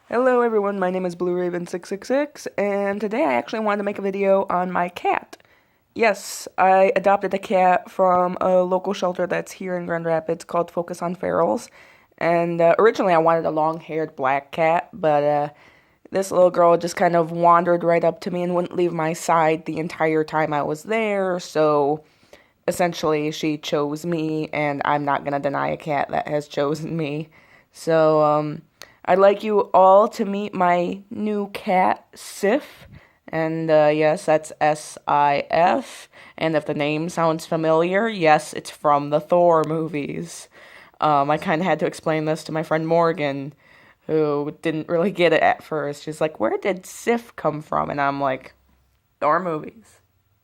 Hello everyone, my name is Blue Raven 666 and today I actually wanted to make a video on my cat. Yes, I adopted a cat from a local shelter that's here in Grand Rapids called Focus on Ferals. And originally I wanted a long-haired black cat, but this little girl just kind of wandered right up to me and wouldn't leave my side the entire time I was there, so essentially she chose me, and I'm not gonna deny a cat that has chosen me. So, I'd like you all to meet my new cat, Sif. And yes, that's Sif. And if the name sounds familiar, yes, it's from the Thor movies. I kind of had to explain this to my friend Morgan, who didn't really get it at first. She's like, "Where did Sif come from?" And I'm like, "Thor movies."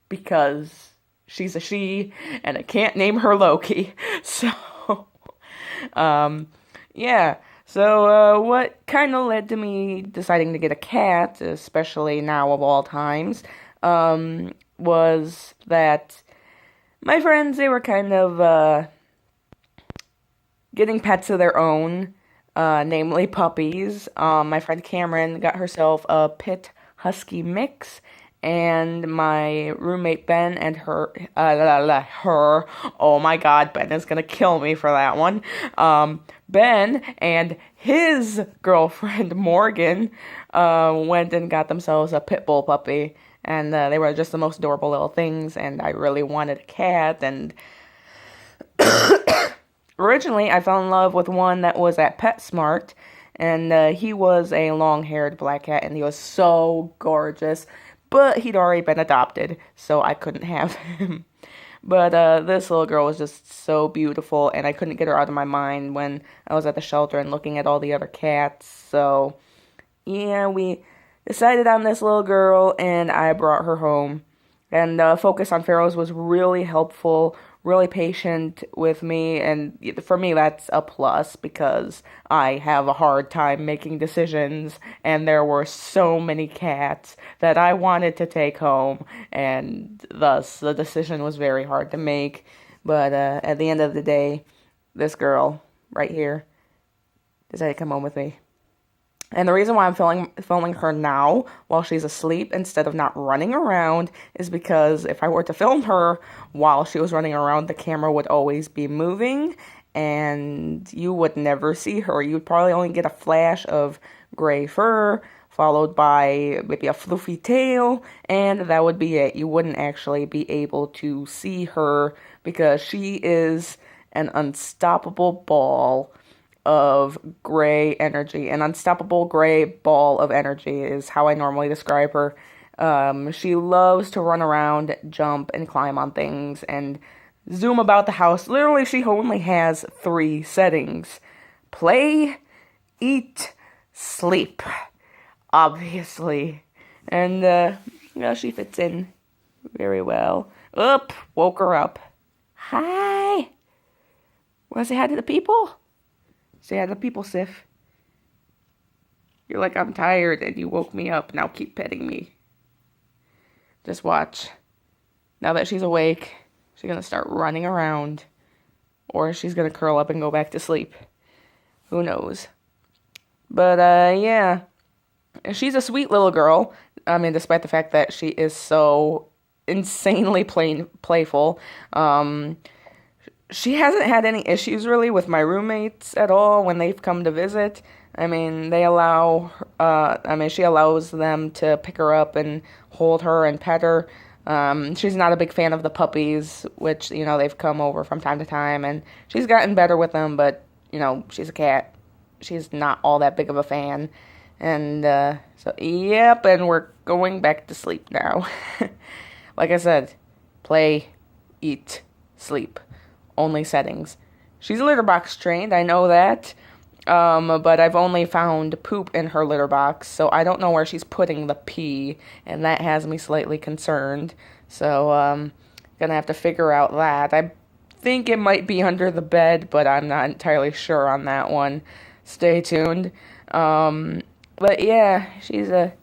Because she's a she, and I can't name her Loki. So, um, yeah. So, what kind of led to me deciding to get a cat, especially now of all times, was that my friends, they were kind of, getting pets of their own, namely puppies. My friend Cameron got herself a pit husky mix, and my roommate Ben and oh my god, Ben is gonna kill me for that one. Ben and his girlfriend Morgan went and got themselves a pit bull puppy, and they were just the most adorable little things, and I really wanted a cat, and originally, I fell in love with one that was at PetSmart, and he was a long-haired black cat, and he was so gorgeous. But he'd already been adopted, so I couldn't have him. But this little girl was just so beautiful, and I couldn't get her out of my mind when I was at the shelter and looking at all the other cats. So, yeah, we decided on this little girl, and I brought her home. And Focus on Ferals was really helpful, really patient with me, and for me that's a plus because I have a hard time making decisions, and there were so many cats that I wanted to take home, and thus the decision was very hard to make. But at the end of the day, this girl right here decided to come home with me. And the reason why I'm filming her now while she's asleep instead of not running around is because if I were to film her while she was running around, the camera would always be moving and you would never see her. You'd probably only get a flash of gray fur followed by maybe a fluffy tail, and that would be it. You wouldn't actually be able to see her because she is an unstoppable ball of gray energy. An unstoppable gray ball of energy is how I normally describe her. She loves to run around, jump, and climb on things, and zoom about the house. Literally, she only has 3 settings: play, eat, sleep. Obviously. And, she fits in very well. Oop, woke her up. Hi! Want to say hi to the people? Say hi to the people, Sif. You're like, "I'm tired and you woke me up. Now keep petting me." Just watch. Now that she's awake, she's gonna start running around. Or she's gonna curl up and go back to sleep. Who knows? But, yeah. She's a sweet little girl. I mean, despite the fact that she is so insanely playful. She hasn't had any issues really with my roommates at all when they've come to visit. I mean, she allows them to pick her up and hold her and pet her. She's not a big fan of the puppies, which, they've come over from time to time, and she's gotten better with them, but, she's a cat. She's not all that big of a fan. And, so, yep, and we're going back to sleep now. Like I said, play, eat, sleep. Only settings. She's litter box trained, I know that. But I've only found poop in her litter box, so I don't know where she's putting the pee, and that has me slightly concerned. So, gonna have to figure out that. I think it might be under the bed, but I'm not entirely sure on that one. Stay tuned. But yeah, she's a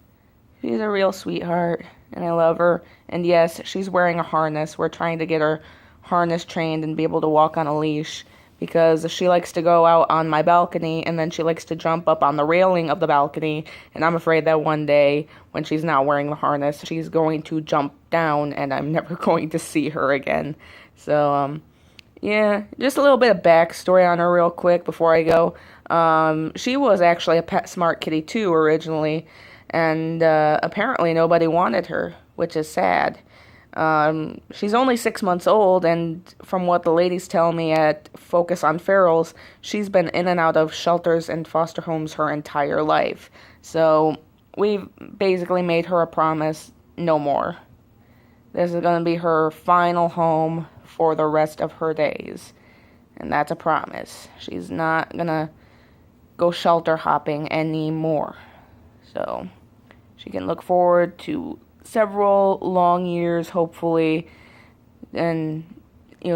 real sweetheart, and I love her. And yes, she's wearing a harness. We're trying to get her harness trained and be able to walk on a leash because she likes to go out on my balcony and then she likes to jump up on the railing of the balcony, and I'm afraid that one day when she's not wearing the harness, she's going to jump down and I'm never going to see her again. So, yeah, just a little bit of backstory on her real quick before I go. She was actually a PetSmart kitty too originally, and apparently nobody wanted her, which is sad. She's only 6 months old, and from what the ladies tell me at Focus on Ferals, she's been in and out of shelters and foster homes her entire life. So we've basically made her a promise, no more. This is going to be her final home for the rest of her days. And that's a promise. She's not going to go shelter hopping anymore. So she can look forward to several long years, hopefully, and,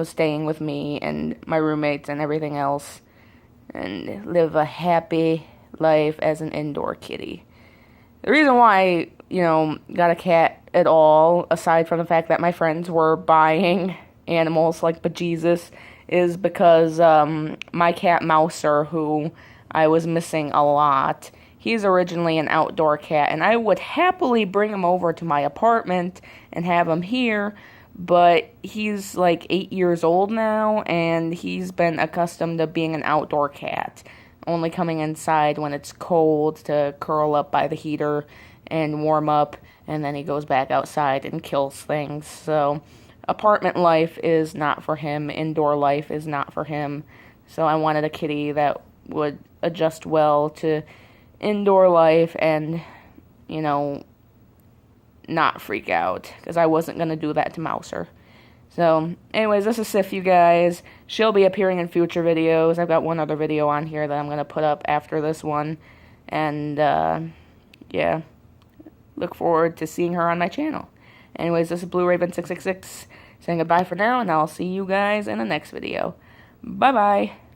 staying with me and my roommates and everything else, and live a happy life as an indoor kitty. The reason why I, got a cat at all, aside from the fact that my friends were buying animals like bejesus, is because my cat Mouser, who I was missing a lot, he's originally an outdoor cat, and I would happily bring him over to my apartment and have him here, but he's like 8 years old now, and he's been accustomed to being an outdoor cat, only coming inside when it's cold to curl up by the heater and warm up, and then he goes back outside and kills things. So apartment life is not for him, indoor life is not for him, so I wanted a kitty that would adjust well to indoor life and, not freak out, because I wasn't going to do that to Mouser. So, anyways, this is Sif, you guys. She'll be appearing in future videos. I've got one other video on here that I'm going to put up after this one. And, yeah, look forward to seeing her on my channel. Anyways, this is Blue Raven 666 saying goodbye for now, and I'll see you guys in the next video. Bye-bye.